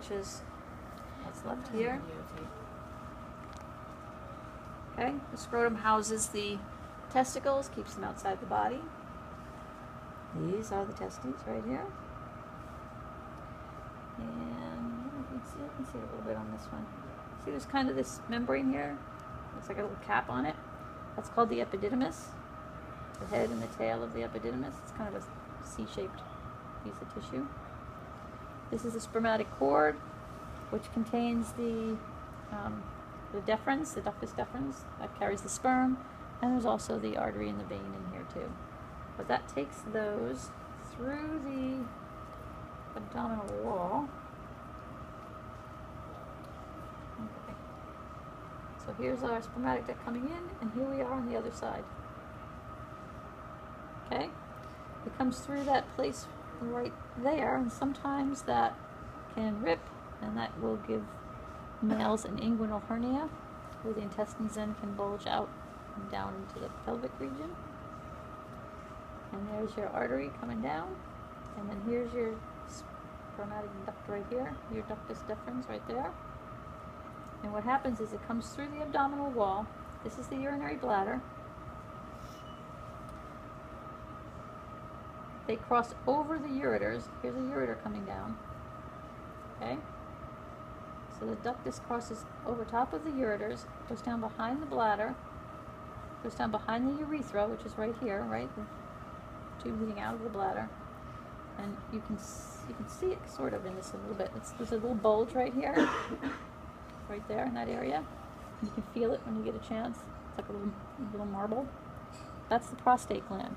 attaches what's left here. Okay, the scrotum houses the testicles, keeps them outside the body. These are the testes right here. And you can see it a little bit on this one. See, there's kind of this membrane here. Looks like a little cap on it. That's called the epididymis. The head and the tail of the epididymis. It's kind of a C-shaped piece of tissue. This is the spermatic cord, which contains the deferens, the ductus deferens, that carries the sperm, and there's also the artery and the vein in here too. But that takes those through the abdominal wall. Okay. So here's our spermatic duct coming in, and here we are on the other side. Okay? It comes through that place right there, and sometimes that can rip, and that will give males an inguinal hernia, where the intestines then can bulge out and down into the pelvic region. And there's your artery coming down, and then here's your spermatic duct right here, your ductus deferens right there. And what happens is it comes through the abdominal wall. This is the urinary bladder. They cross over the ureters. Here's a ureter coming down. Okay? So the ductus crosses over top of the ureters, goes down behind the bladder, goes down behind the urethra, which is right here, right? The tube leading out of the bladder. And you can see it sort of in this a little bit. There's a little bulge right here, right there in that area. You can feel it when you get a chance. It's like a little marble. That's the prostate gland.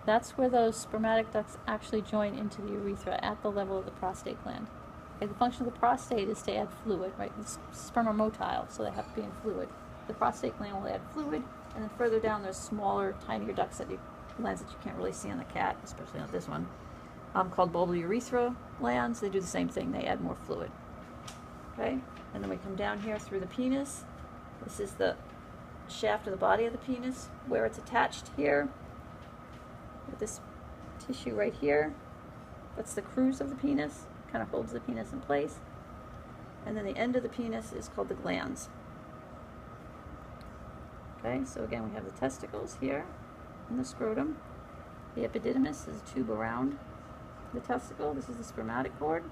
That's where those spermatic ducts actually join into the urethra at the level of the prostate gland. Okay, the function of the prostate is to add fluid, right? It's sperm are motile, so they have to be in fluid. The prostate gland will add fluid, and then further down there's smaller, tinier ducts glands that you can't really see on the cat, especially on this one, called bulbourethra glands. They do the same thing. They add more fluid. Okay, and then we come down here through the penis. This is the shaft of the body of the penis, where it's attached here with this tissue right here. That's the crus of the penis. Kind of holds the penis in place. And then the end of the penis is called the glans. Okay, so again we have the testicles here and the scrotum. The epididymis is a tube around the testicle. This is the spermatic cord.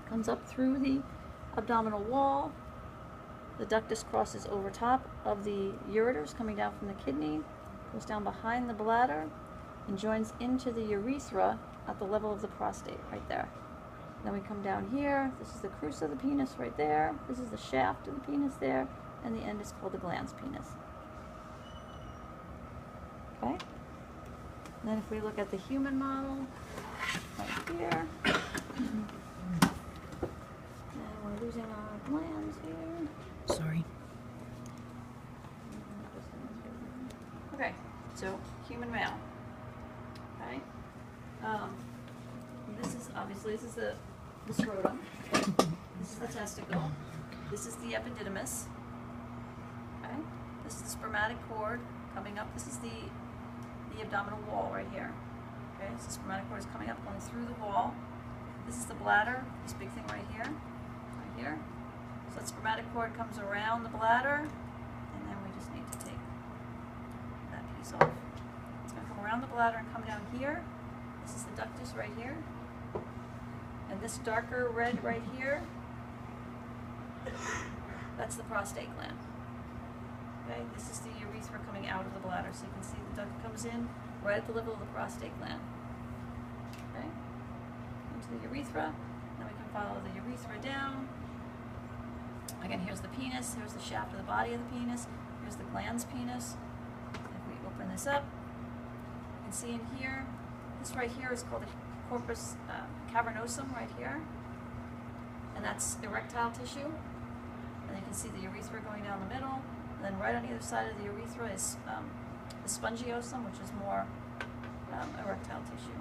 Comes up through the abdominal wall. The ductus crosses over top of the ureters coming down from the kidney, goes down behind the bladder, and joins into the urethra at the level of the prostate right there. Then we come down here. This is the crus of the penis right there. This is the shaft of the penis there, and the end is called the glans penis. Okay? And then if we look at the human model right here, and we're losing our glands here. Sorry. Okay, so human male. Okay. This is the scrotum. This is the testicle. This is the epididymis. Okay. This is the spermatic cord coming up. This is the abdominal wall right here. Okay. So the spermatic cord is coming up, going through the wall. This is the bladder. This big thing right here. Right here. So the spermatic cord comes around the bladder, and then we just need to take that piece off. It's going to come around the bladder and come down here. This is the ductus right here. And this darker red right here, that's the prostate gland. Okay, this is the urethra coming out of the bladder. So you can see the duct comes in right at the level of the prostate gland. Okay, into the urethra. Then we can follow the urethra down. Again, here's the penis. Here's the shaft of the body of the penis. Here's the glans penis. If we open this up, you can see in here, this right here is called the corpus cavernosum right here, and that's erectile tissue. And you can see the urethra going down the middle, and then right on either side of the urethra is the spongiosum, which is more erectile tissue.